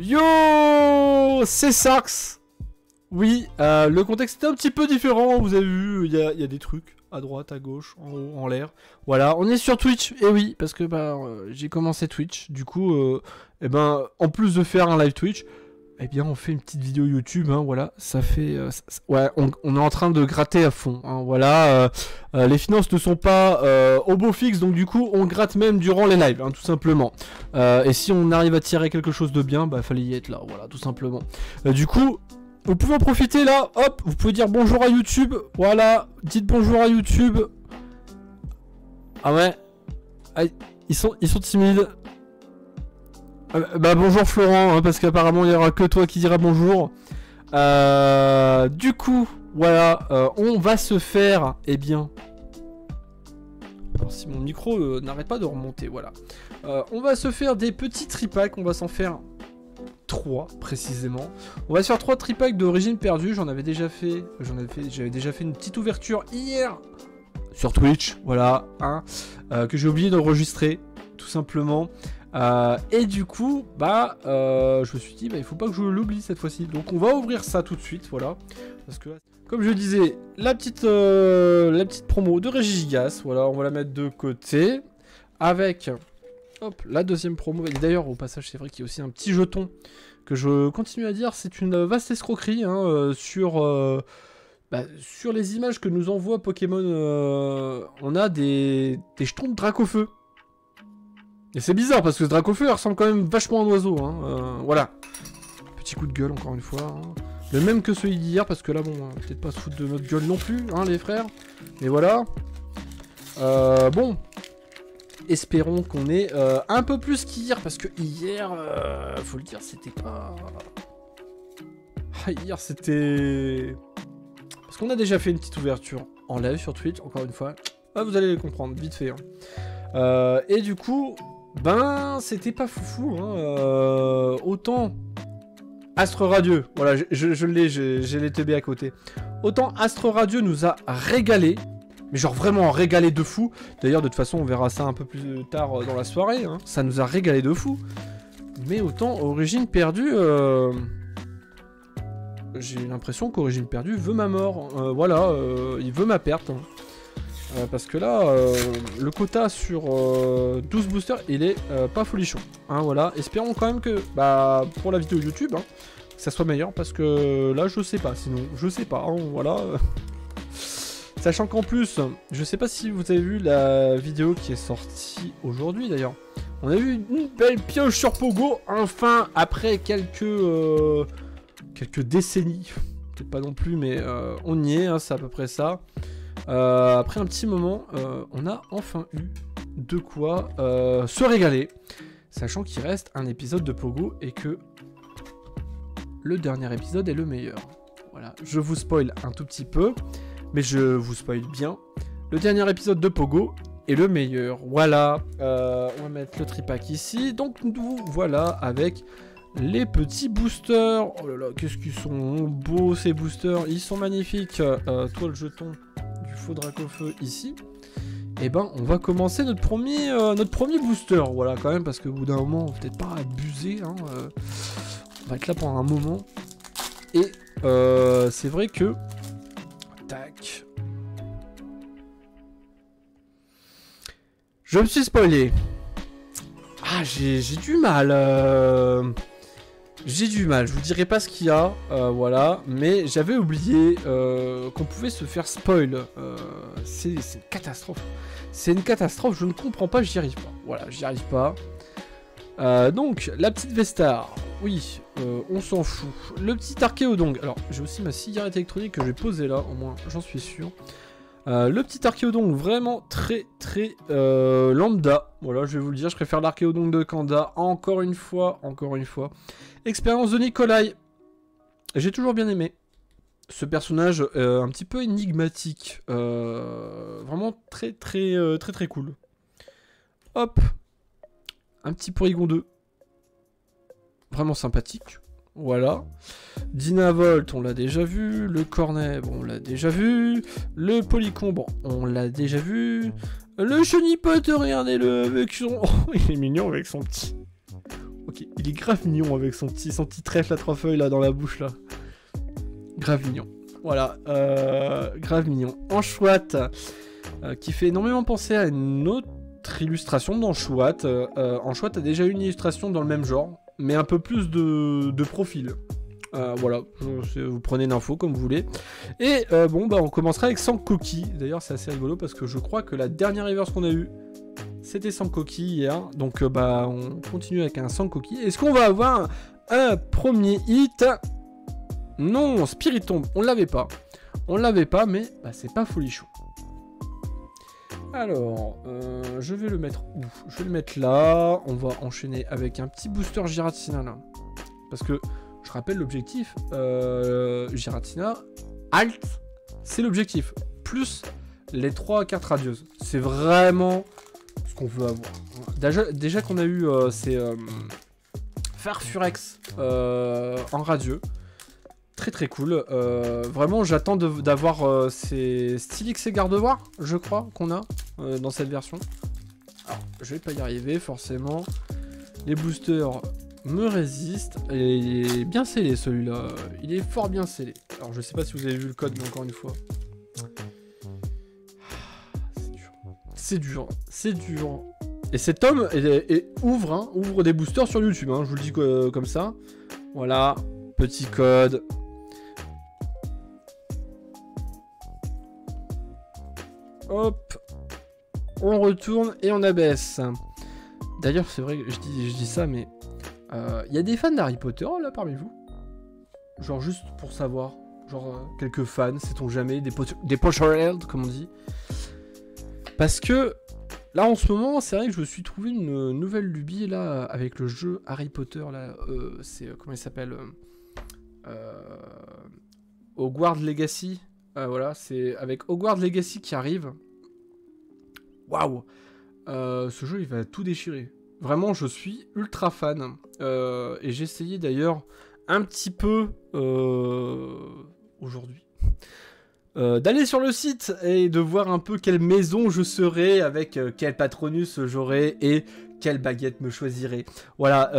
Yo, c'est Sarx. Oui, le contexte est un petit peu différent. Vous avez vu, il y a des trucs à droite, à gauche, en haut, en l'air. Voilà, on est sur Twitch. Et oui, parce que j'ai commencé Twitch. Du coup, en plus de faire un live Twitch, eh bien, on fait une petite vidéo YouTube. Hein, voilà, ça fait, ouais, on est en train de gratter à fond. Hein, voilà, les finances ne sont pas au beau fixe, donc du coup, on gratte même durant les lives, hein, tout simplement. Et si on arrive à tirer quelque chose de bien, fallait y être là. Voilà, tout simplement. Du coup. Vous pouvez en profiter là, hop, vous pouvez dire bonjour à YouTube, voilà, dites bonjour à YouTube. Ah ouais, ah, ils sont timides. Bonjour Florent, hein, parce qu'apparemment il n'y aura que toi qui dira bonjour. Du coup, voilà, on va se faire, eh bien... Alors si mon micro n'arrête pas de remonter, voilà. On va se faire des petits tripacks, on va s'en faire... 3 précisément. On va se faire 3 tripacks d'origine perdue. J'avais déjà fait une petite ouverture hier sur Twitch, voilà, hein, que j'ai oublié d'enregistrer, tout simplement. Et du coup, je me suis dit, il faut pas que je l'oublie cette fois-ci. Donc on va ouvrir ça tout de suite, voilà, parce que comme je disais, la petite promo de Régigigas, voilà, on va la mettre de côté avec. Hop, la deuxième promo. Et d'ailleurs, au passage, c'est vrai qu'il y a aussi un petit jeton que je continue à dire. C'est une vaste escroquerie hein, sur les images que nous envoie Pokémon. On a des jetons de Dracofeu. Et c'est bizarre parce que ce Dracofeu il ressemble quand même vachement à un oiseau. Hein. Voilà. Petit coup de gueule, encore une fois. Hein. Le même que celui d'hier, parce que là, bon, peut-être pas se foutre de notre gueule non plus, hein, les frères. Mais voilà. Bon. Espérons qu'on ait un peu plus qu'hier, parce que hier, faut le dire, c'était pas... hier, c'était... Parce qu'on a déjà fait une petite ouverture en live sur Twitch, encore une fois. Vous allez les comprendre, vite fait. Hein. Et du coup, c'était pas foufou. Hein. Autant Astre Radieux, voilà, je l'ai, j'ai les TB à côté. Autant Astre Radieux nous a régalé. Mais genre vraiment régalé de fou. D'ailleurs de toute façon on verra ça un peu plus tard dans la soirée. Hein. Ça nous a régalé de fou. Mais autant Origine Perdue... J'ai l'impression qu'Origine Perdue veut ma mort. Voilà, il veut ma perte. Hein. Parce que là, le quota sur 12 boosters, il est pas folichon. Hein, voilà. Espérons quand même que, pour la vidéo YouTube, hein, que ça soit meilleur. Parce que là, je sais pas. Sinon, je sais pas. Hein, voilà. Sachant qu'en plus, je sais pas si vous avez vu la vidéo qui est sortie aujourd'hui d'ailleurs. On a eu une belle pioche sur Pogo, enfin, après quelques décennies. Peut-être pas non plus, mais on y est, hein, c'est à peu près ça. Après un petit moment, on a enfin eu de quoi se régaler. Sachant qu'il reste un épisode de Pogo et que le dernier épisode est le meilleur. Voilà, je vous spoil un tout petit peu. Mais je vous spoil bien. Le dernier épisode de Pogo est le meilleur. Voilà. On va mettre le tripack ici. Donc nous voilà avec les petits boosters. Oh là là, qu'est-ce qu'ils sont beaux ces boosters. Ils sont magnifiques. Toi le jeton du faux Dracofeu ici. Et on va commencer notre premier booster. Voilà quand même parce qu'au bout d'un moment, peut-être pas abuser. Hein, on va être là pendant un moment. Et c'est vrai que... Tac. Je me suis spoilé. J'ai du mal. J'ai du mal. Je vous dirai pas ce qu'il y a. Voilà. Mais j'avais oublié qu'on pouvait se faire spoil. C'est une catastrophe. C'est une catastrophe. Je ne comprends pas. J'y arrive pas. Voilà. J'y arrive pas. Donc, la petite Vestar. Oui, on s'en fout. Le petit Archéodong. Alors, j'ai aussi ma cigarette électronique que j'ai posée là, au moins, j'en suis sûr. Le petit Archéodong, vraiment très lambda. Voilà, je vais vous le dire, je préfère l'Archéodong de Kanda. Encore une fois. Expérience de Nikolai. J'ai toujours bien aimé. Ce personnage un petit peu énigmatique. Vraiment très cool. Hop. Un petit Porygon 2. Vraiment sympathique. Voilà. Dynavolt, on l'a déjà vu. Le Cornet, bon, on l'a déjà vu. Le Polycon, bon, on l'a déjà vu. Le Chenipote, regardez-le avec son... Oh, il est mignon avec son petit... Ok, Il est grave mignon avec son petit trèfle à 3 feuilles là dans la bouche là. Grave mignon. Voilà, grave mignon. Anchouette, qui fait énormément penser à une autre illustration d'Anchouette. Anchouette a déjà eu une illustration dans le même genre, mais un peu plus de profil. Voilà, vous prenez l'info comme vous voulez. Et bon, bah on commencera avec Sankoki. D'ailleurs, c'est assez rigolo parce que je crois que la dernière reverse qu'on a eue, c'était Sankoki hier. Donc bah on continue avec un Sankoki. Est-ce qu'on va avoir un premier hit? Non, Spirit Tomb, on l'avait pas. On l'avait pas, mais bah, c'est pas folichon. Alors, je vais le mettre où? Je vais le mettre là. On va enchaîner avec un petit booster Giratina là. Parce que, je rappelle l'objectif. Giratina, Alt, c'est l'objectif. Plus les 3 cartes radieuses. C'est vraiment ce qu'on veut avoir. Déjà qu'on a eu c'est Farfurex en radieux. Très très cool. Vraiment, j'attends d'avoir ces Stylix et Gardevoir, je crois, qu'on a dans cette version. Alors, je vais pas y arriver, forcément. Les boosters me résistent. Et il est bien scellé, celui-là. Il est fort bien scellé. Alors, je sais pas si vous avez vu le code, mais encore une fois. C'est dur. C'est dur. Et cet homme ouvre des boosters sur YouTube. Hein, je vous le dis comme ça. Voilà. Petit code. Hop, on retourne et on abaisse. D'ailleurs, c'est vrai que je dis ça, mais y a des fans d'Harry Potter là parmi vous? Genre juste pour savoir, genre quelques fans, sait-on jamais, des Potterheads comme on dit. Parce que là en ce moment, c'est vrai que je me suis trouvé une nouvelle lubie là avec le jeu Harry Potter là. C'est comment il s'appelle? Hogwarts Legacy. Voilà, c'est avec Hogwarts Legacy qui arrive. Waouh! Ce jeu, il va tout déchirer. Vraiment, je suis ultra fan. Et j'ai essayé d'ailleurs un petit peu aujourd'hui d'aller sur le site et de voir un peu quelle maison je serais, avec quel Patronus j'aurais et quelle baguette me choisirait. Voilà,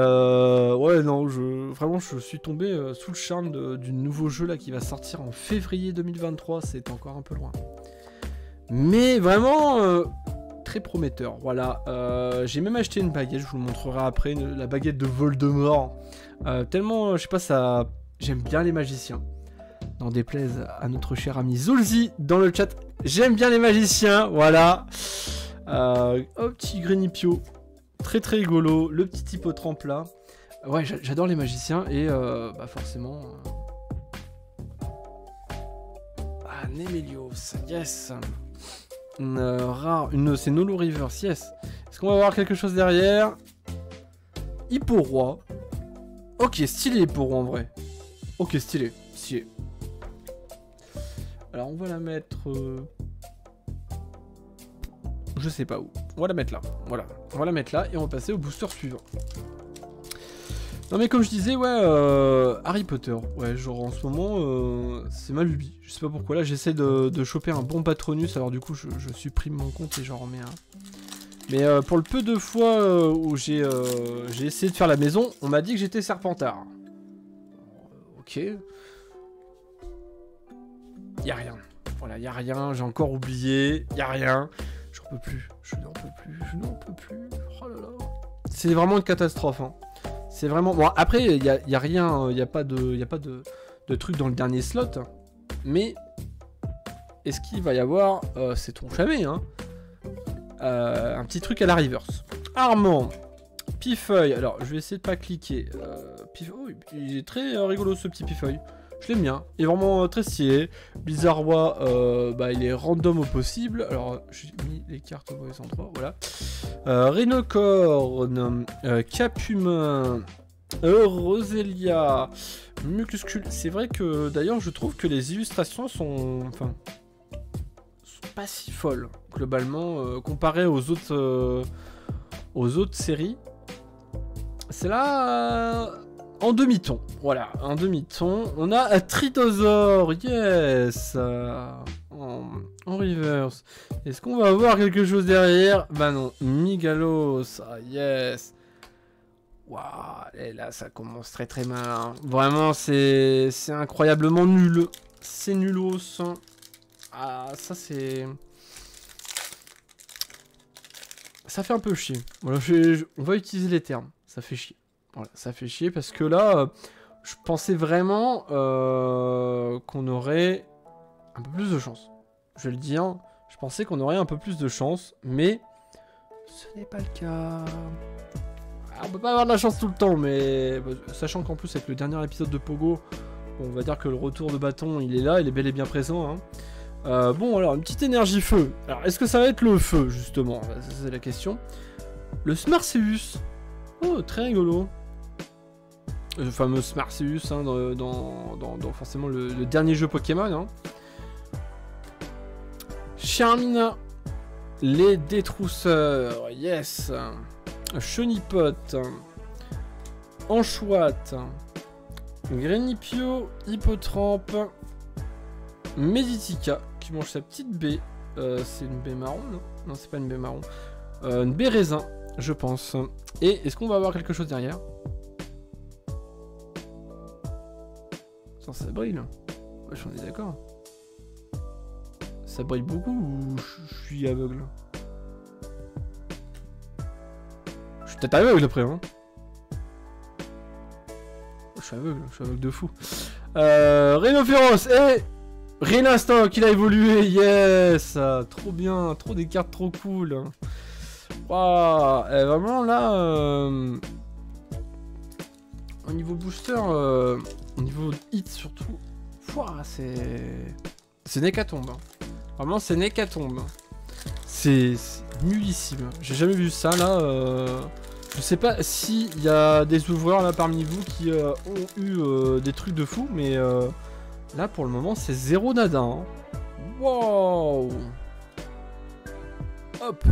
ouais, non, vraiment, je suis tombé sous le charme du nouveau jeu là qui va sortir en février 2023. C'est encore un peu loin. Mais vraiment, très prometteur. Voilà, j'ai même acheté une baguette, je vous le montrerai après, la baguette de Voldemort. Tellement, je sais pas, ça... J'aime bien les magiciens. N'en déplaise à notre cher ami Zulzi dans le chat. J'aime bien les magiciens, voilà. Petit Grenipio. Très très rigolo, le petit hippotrampe là. Ouais, j'adore les magiciens et bah forcément... Ah, Nemelios, yes. Rare, c'est Nolo Reverse, yes. Est-ce qu'on va avoir quelque chose derrière? Hippo-roi. Ok, stylé Hippo-roi en vrai. Ok, stylé, stylé. Alors on va la mettre... Je sais pas où. On va la mettre là. Voilà. On va la mettre là et on va passer au booster suivant. Non mais comme je disais, ouais, Harry Potter. Ouais, genre en ce moment, c'est ma lubie. Je sais pas pourquoi. Là, j'essaie de choper un bon Patronus. Alors du coup, je supprime mon compte et j'en remets un. Mais pour le peu de fois où j'ai essayé de faire la maison, on m'a dit que j'étais Serpentard. Ok. Y'a rien. Voilà, y'a rien. J'ai encore oublié. Y'a rien. J'en peux plus. Je n'en peux plus. Je n'en peux plus. Oh là là. C'est vraiment une catastrophe. Hein. C'est vraiment... Bon, après, il y a rien. Il n'y a pas de truc dans le dernier slot. Mais... Est-ce qu'il va y avoir... c'est ton jamais, hein. Un petit truc à la reverse. Armand. Pifeuille. Alors, je vais essayer de pas cliquer. Oh, il est très rigolo, ce petit Pifeuille. Je l'aime bien, il est vraiment très stylé. Bizarrois, bah, il est random au possible. Alors, j'ai mis les cartes au mauvais endroit, voilà. Rhinocorne, Capumain, Roselia, Mucuscule. C'est vrai que, d'ailleurs, je trouve que les illustrations sont... Enfin... sont pas si folles, globalement, comparé aux autres séries. C'est là... en demi-ton, voilà, en demi-ton. On a un Tritosaure, yes, en reverse. Est-ce qu'on va avoir quelque chose derrière? Bah non, Migalos, ah, yes. Waouh, et là, ça commence très très mal. Hein. Vraiment, c'est incroyablement nul. C'est nulos. Ah, ça, c'est... Ça fait un peu chier. Voilà, on va utiliser les termes. Ça fait chier. Voilà, ça fait chier parce que là, je pensais vraiment qu'on aurait un peu plus de chance. Je vais le dire. Je pensais qu'on aurait un peu plus de chance, mais ce n'est pas le cas. On peut pas avoir de la chance tout le temps, mais sachant qu'en plus avec le dernier épisode de Pogo, on va dire que le retour de bâton, il est là, il est bel et bien présent. Hein. Bon, alors, une petite énergie feu. Alors, est-ce que ça va être le feu, justement? C'est la question. Le Smarseus. Oh, très rigolo. Le fameux Smarseus, hein, dans forcément le dernier jeu Pokémon. Hein. Charmina. Les détrousseurs. Yes. Chenipot. Anchouette. Grenipio. Hippotrampe. Meditica. Qui mange sa petite baie. C'est une baie marron, non? Non, c'est pas une baie marron. Une baie raisin, je pense. Et est-ce qu'on va avoir quelque chose derrière? Ça brille, là. Ouais, j'en ai d'accord. Ça brille beaucoup ou je suis aveugle? Je suis peut-être aveugle après, hein. Je suis aveugle de fou. Rhinophéros et... Rhinastin qu'il a évolué, yes. Trop bien, trop des cartes trop cool. Waouh, vraiment là, au niveau booster, au niveau hit surtout, c'est une hécatombe. Hein. Vraiment, c'est une hécatombe. C'est nullissime. J'ai jamais vu ça là. Je sais pas s'il y a des ouvreurs là parmi vous qui ont eu des trucs de fou, mais là pour le moment c'est zéro nada. Hein. Wow. Hop.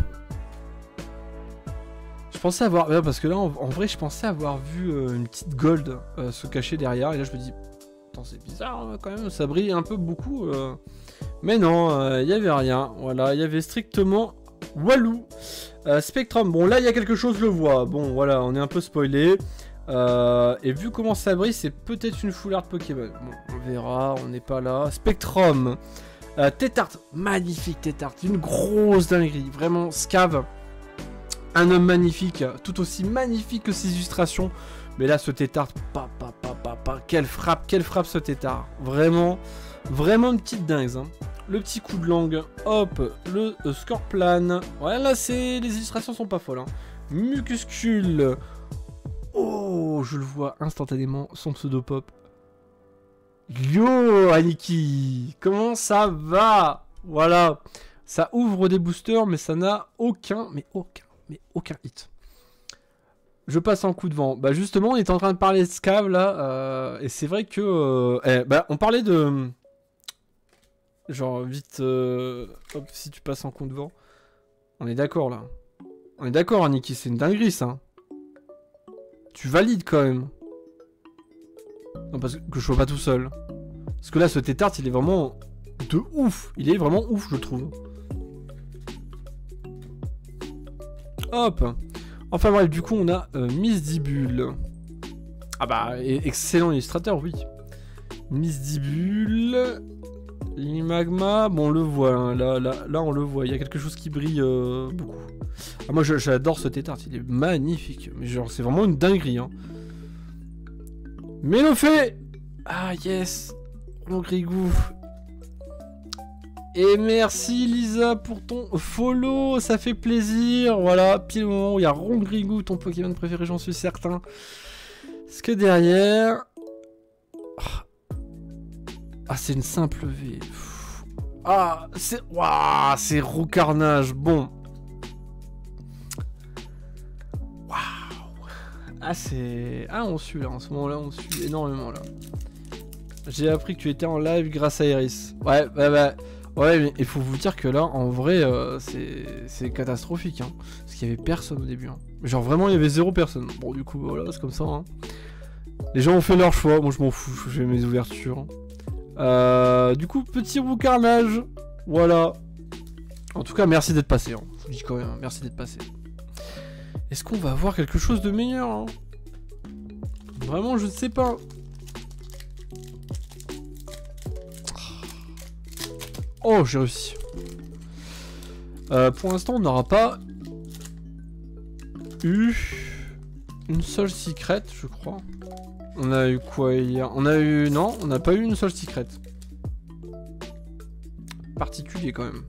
Je pensais avoir... Parce que là, en vrai, je pensais avoir vu une petite gold se cacher derrière. Et là, je me dis... Attends, c'est bizarre, hein, quand même. Ça brille un peu beaucoup. Mais non, il n'y avait rien. Voilà, il y avait strictement Walou. Spectrum. Bon, là, il y a quelque chose, je le vois. Bon, voilà, on est un peu spoilé. Et vu comment ça brille, c'est peut-être une foulard Pokémon. Bon, on verra, on n'est pas là. Spectrum. Tétart. Magnifique Tétart. Une grosse dinguerie. Vraiment, Scave. Un homme magnifique, tout aussi magnifique que ses illustrations. Mais là, ce Tétart, quelle frappe ce Tétart. Vraiment, vraiment une petite dingue. Hein. Le petit coup de langue, hop, le Scorplan. Ouais, là, les illustrations sont pas folles. Hein. Mucuscule. Oh, je le vois instantanément, son pseudo-pop. Yo, Aniki, comment ça va? Voilà, ça ouvre des boosters, mais ça n'a aucun hit. Je passe en coup de vent. Bah justement, on est en train de parler de Scave là, et c'est vrai que... on parlait de... Genre, vite... hop, si tu passes en coup de vent. On est d'accord là. On est d'accord, Aniki, c'est une dinguerie ça. Tu valides quand même. Non, parce que je sois pas tout seul. Parce que là, ce Tétart, il est vraiment... de ouf. Il est vraiment ouf, je trouve. Hop. Enfin bref, du coup on a Misdibule. Ah bah, excellent illustrateur, oui. Misdibule. L'imagma, bon on le voit, hein. Là on le voit, il y a quelque chose qui brille beaucoup. Ah, moi j'adore ce Tétart, il est magnifique. Mais genre c'est vraiment une dinguerie. Hein. Mélophée. Ah yes. Rongrigou. Et merci Lisa pour ton follow, ça fait plaisir. Voilà, pile au moment où il y a Rongrigou, ton Pokémon préféré, j'en suis certain. Parce que derrière... Ah, c'est une simple V. Ah, c'est... Waouh, c'est Roucarnage, bon. Waouh. Ah, c'est... Ah, on suit là, en ce moment-là, on suit énormément là. J'ai appris que tu étais en live grâce à Iris. Ouais, ouais, mais il faut vous dire que là, en vrai, c'est catastrophique. Hein, parce qu'il y avait personne au début. Hein. Genre vraiment, il y avait zéro personne. Bon, du coup, voilà, c'est comme ça. Hein. Les gens ont fait leur choix. Moi, je m'en fous. Je fais mes ouvertures. Du coup, petit Roucarnage. Voilà. En tout cas, merci d'être passé. Hein. Je vous dis quand même, merci d'être passé. Est-ce qu'on va avoir quelque chose de meilleur hein Vraiment, je ne sais pas. Oh, j'ai réussi. Pour l'instant, on n'aura pas eu une seule secret, je crois. On a eu quoi hier? On a eu... Non, on n'a pas eu une seule secret. Particulier quand même.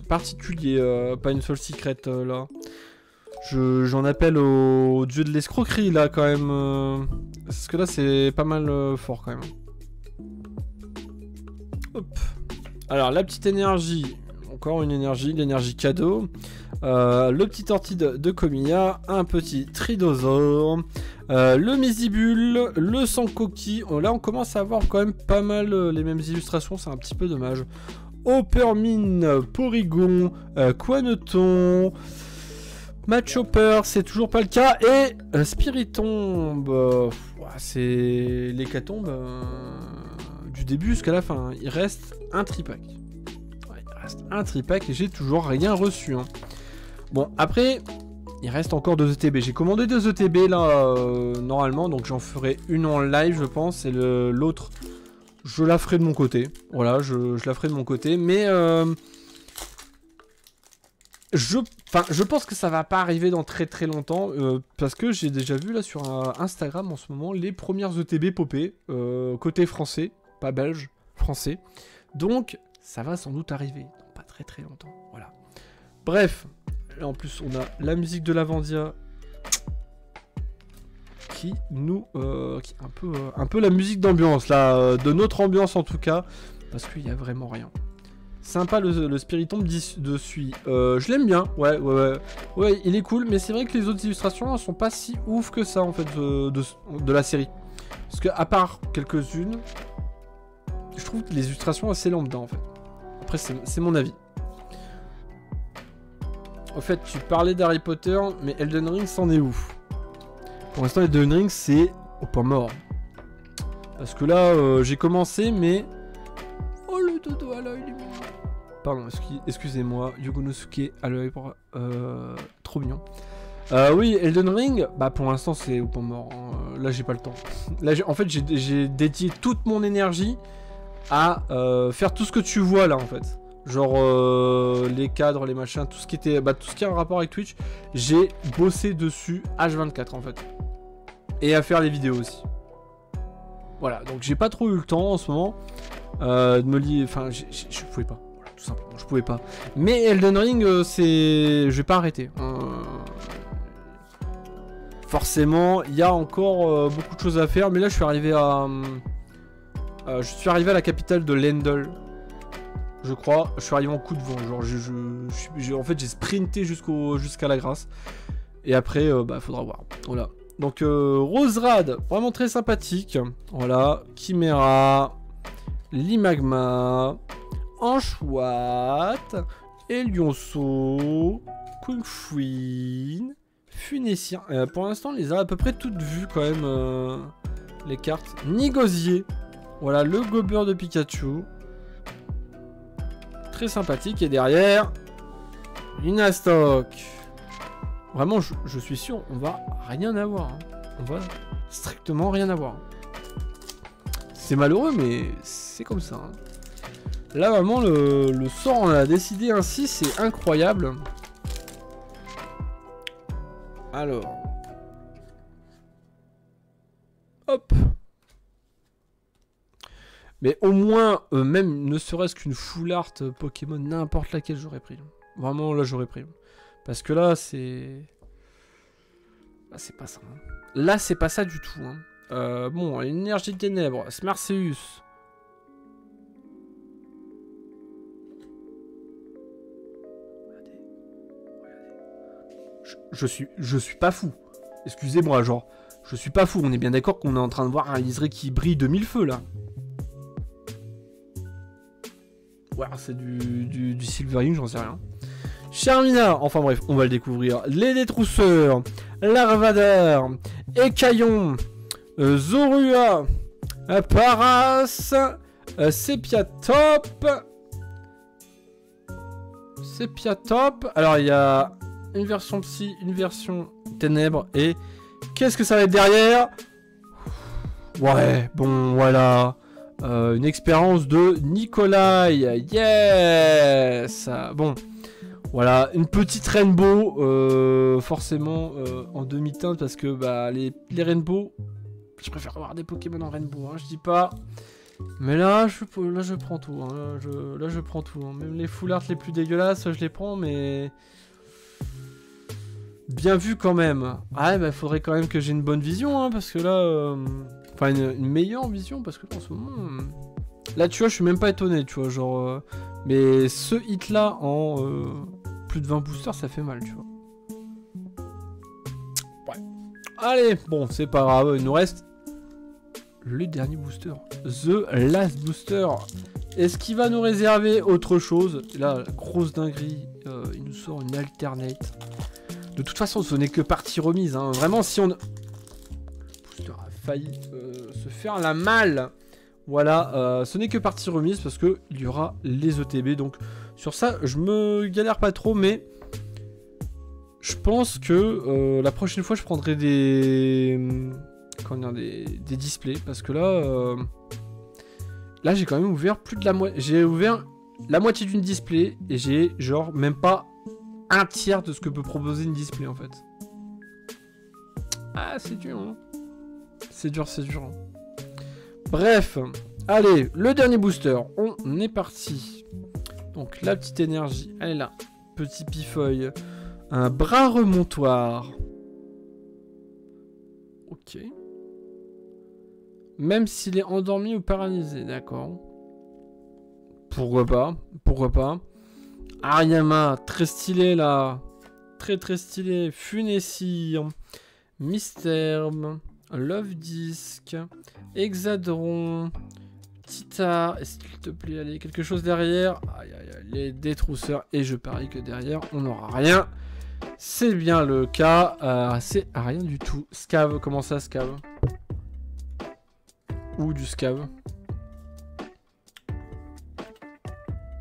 Particulier, pas une seule secret là. J'en appelle au dieu de l'escroquerie là quand même. Parce que là c'est pas mal fort quand même. Hop. Alors la petite énergie. Encore une énergie, l'énergie cadeau. Le petit ortie de Comilla. Un petit Tridosaure. Le Misibule. Le Sankoki. Là on commence à avoir quand même pas mal les mêmes illustrations. C'est un petit peu dommage. Opermine, Porygon, Quaneton, Machopper, c'est toujours pas le cas. Et Spiritomb, c'est l'hécatombe du début jusqu'à la fin. Il reste un tripack. Ouais, il reste un tripack et j'ai toujours rien reçu. Hein. Bon, après, il reste encore 2 ETB. J'ai commandé 2 ETB là, normalement, donc j'en ferai une en live, je pense, et l'autre. Je la ferai de mon côté. Voilà, je la ferai de mon côté. Mais je pense que ça va pas arriver dans très très longtemps. Parce que j'ai déjà vu là sur Instagram en ce moment les premières ETB popées. Côté français, pas belge, français. Donc ça va sans doute arriver dans pas très très longtemps. Voilà. Bref. Là en plus on a la musique de Lavandia. Qui nous qui un peu la musique d'ambiance là, de notre ambiance en tout cas, parce qu'il y a vraiment rien. Sympa le Spiritomb dessus. Je l'aime bien, ouais, il est cool, mais c'est vrai que les autres illustrations elles sont pas si ouf que ça en fait de la série. Parce que à part quelques-unes, je trouve que les illustrations assez lambda en fait. Après c'est mon avis. Au fait, tu parlais d'Harry Potter, mais Elden Ring c'en est où? Pour l'instant, Elden Ring, c'est au point mort. Parce que là, j'ai commencé, mais... Oh, le dodo à l'œil, il est mignon. Pardon, excusez-moi. Yugonosuke à l'œil, trop mignon. Oui, Elden Ring, bah pour l'instant, c'est au point mort. Hein. Là, j'ai pas le temps. Là, en fait, j'ai dédié toute mon énergie à faire tout ce que tu vois, là, en fait. Genre les cadres, les machins, tout ce qui était, tout ce qui a un rapport avec Twitch, j'ai bossé dessus H24 en fait. Et à faire les vidéos aussi. Voilà, donc j'ai pas trop eu le temps en ce moment de me lier, enfin je pouvais pas, voilà, tout simplement, je pouvais pas. Mais Elden Ring, je vais pas arrêter. Forcément, il y a encore beaucoup de choses à faire, mais là je suis arrivé à la capitale de Lendl. Je crois, je suis arrivé en coup de vent, genre en fait j'ai sprinté jusqu'à la grâce. Et après, faudra voir. Voilà. Donc Roserad, vraiment très sympathique. Voilà, Chimera, Limagma, Anchouat, Elionceau, Queen, Funessien. Pour l'instant, on les a à peu près toutes vues quand même, les cartes. Nigosier, voilà, le gobeur de Pikachu. Très sympathique. Et derrière, Lunastock. Vraiment, je suis sûr, on va rien avoir. Hein. On va strictement rien avoir. C'est malheureux, mais c'est comme ça. Hein. Là, vraiment, le sort, on a décidé ainsi, c'est incroyable. Alors. Hop. Mais au moins, même ne serait-ce qu'une full art Pokémon, n'importe laquelle, j'aurais pris. Vraiment, là, j'aurais pris. Parce que là, c'est... Là, c'est pas ça. Hein. Là, c'est pas ça du tout. Hein. Bon, énergie de ténèbres, Smarceus. Regardez. Je suis pas fou. Excusez-moi, genre, je suis pas fou. On est bien d'accord qu'on est en train de voir un liseré qui brille de 1000 feux, là. Ouais, c'est du Silvering, j'en sais rien. Charmina, enfin bref, on va le découvrir. Les Détrousseurs, Larvader, Écaillon, Zorua, Paras, Sepiatop. Alors il y a une version psy, une version ténèbres et qu'est-ce que ça va être derrière? Ouais, bon, voilà. Une expérience de Nikolai. Yes. Bon, voilà, une petite rainbow, forcément en demi-teinte parce que bah les rainbows, je préfère avoir des Pokémon en rainbow, hein, je dis pas. Mais là, je prends tout. Hein, là, je prends tout. Hein. Même les full art les plus dégueulasses, je les prends, mais bien vu quand même. Ah, bah faudrait quand même que j'ai une bonne vision, hein, parce que là, enfin une meilleure vision, parce que là, en ce moment, là, tu vois, je suis même pas étonné, tu vois, genre, mais ce hit là en plus de 20 boosters, ça fait mal, tu vois. Ouais. Allez, bon, c'est pas grave, il nous reste le dernier booster. The last booster. Est-ce qu'il va nous réserver autre chose? Là, la grosse dinguerie, il nous sort une alternate. De toute façon, ce n'est que partie remise. Hein. Vraiment, si on... Le booster a failli se faire la malle. Voilà, ce n'est que partie remise parce qu'il y aura les ETB. Donc, sur ça, je me galère pas trop, mais... Je pense que la prochaine fois, je prendrai des... Comment dire, des displays. Parce que là... Là, j'ai quand même ouvert plus de la moitié... J'ai ouvert la moitié d'une display et j'ai genre même pas... un tiers de ce que peut proposer une display en fait. Ah, c'est dur, hein. C'est dur, c'est dur. Hein. Bref, allez, le dernier booster, on est parti. Donc la petite énergie, elle est là. Petit pifeuille. Un bras remontoir. Ok. Même s'il est endormi ou paralysé, d'accord. Pourquoi pas, pourquoi pas. Ariama, très stylé là. Très très stylé. Funessir. Mystère. Love Disc. Hexadron. Tita. S'il te plaît, allez, quelque chose derrière. Aïe aïe aïe, les détrousseurs. Et je parie que derrière, on n'aura rien. C'est bien le cas. C'est rien du tout. Scave, comment ça, Scave? Ou du Scave?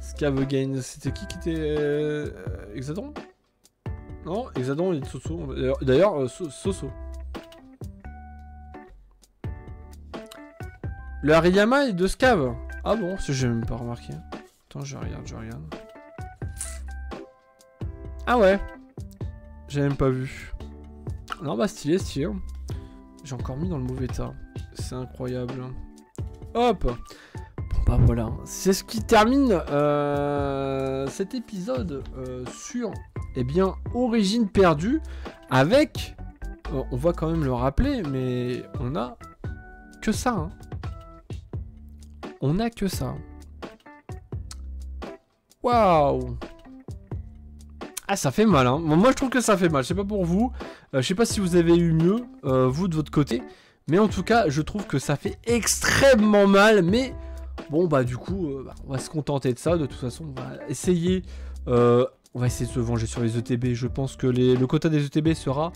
Scave Gain, c'était qui était Hexadron? Non, Hexadron il est de Soso. D'ailleurs, Soso. Le Hariyama est de Scave. Ah bon, j'ai même pas remarqué. Attends, je regarde. Ah ouais. J'ai même pas vu. Non, bah stylé. J'ai encore mis dans le mauvais tas. C'est incroyable. Hop. Bon bah voilà. C'est ce qui termine cet épisode sur, eh bien, Origine perdue. Avec, on va quand même le rappeler, mais on a que ça. Hein. On a que ça. Waouh. Ah, ça fait mal, hein. Moi, je trouve que ça fait mal. Je sais pas pour vous. Je sais pas si vous avez eu mieux, vous, de votre côté. Mais en tout cas, je trouve que ça fait extrêmement mal. Mais bon, bah, du coup, on va se contenter de ça. De toute façon, on va essayer... on va essayer de se venger sur les ETB. Je pense que le quota des ETB sera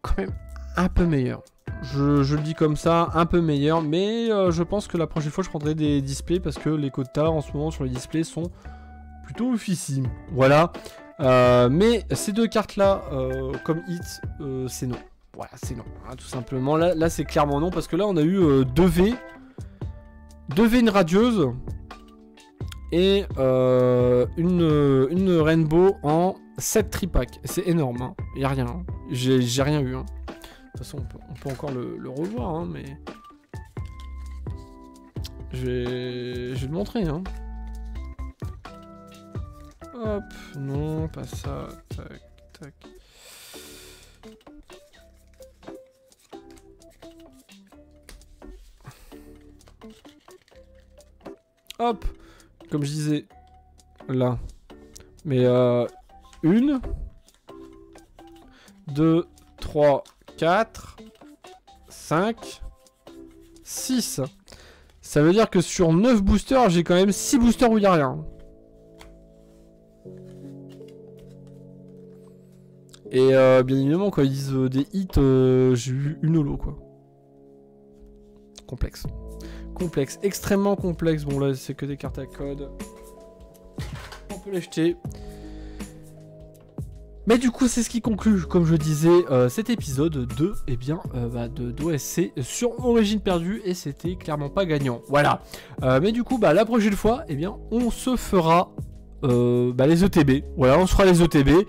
quand même un peu meilleur. Je le dis comme ça, un peu meilleur. Mais je pense que la prochaine fois, je prendrai des displays. Parce que les quotas, en ce moment, sur les displays sont plutôt officiels. Voilà. Mais ces deux cartes là comme hit c'est non. Voilà, c'est non, hein, tout simplement. Là c'est clairement non parce que là on a eu 2V une radieuse et une rainbow en 7 tripack. C'est énorme, hein. Y a rien, hein. J'ai rien eu, hein. De toute façon on peut encore le revoir, hein, mais je vais le montrer, hein. Hop, non, pas ça, tac, tac. Hop, comme je disais, là. Mais 1, 2, 3, 4, 5, 6. Ça veut dire que sur 9 boosters, j'ai quand même 6 boosters où il n'y a rien. Et bien évidemment, quand ils disent des hits, j'ai eu une holo, quoi. Complexe. Complexe, extrêmement complexe. Bon, là, c'est que des cartes à code. On peut les jeter. Mais du coup, c'est ce qui conclut, comme je disais, cet épisode de, eh bien, d'OSC sur Origine Perdue, et c'était clairement pas gagnant. Voilà. Mais du coup, la prochaine fois, eh bien, on se fera les ETB. Voilà, on se fera les ETB,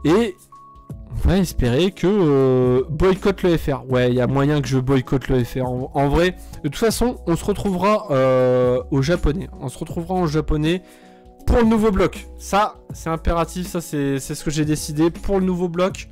et on va espérer que boycotte le FR. Ouais, il y a moyen que je boycotte le FR. En vrai, de toute façon, on se retrouvera au japonais. On se retrouvera en japonais. Pour le nouveau bloc, ça c'est impératif, ça c'est ce que j'ai décidé. Pour le nouveau bloc,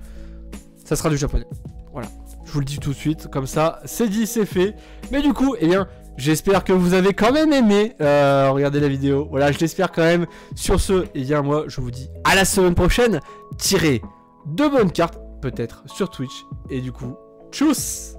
ça sera du japonais. Voilà, je vous le dis tout de suite, comme ça c'est dit, c'est fait. Mais du coup, eh bien, j'espère que vous avez quand même aimé regarder la vidéo. Voilà, je l'espère quand même. Sur ce, eh bien moi je vous dis à la semaine prochaine. Tirez de bonnes cartes, peut-être sur Twitch. Et du coup, tchuss!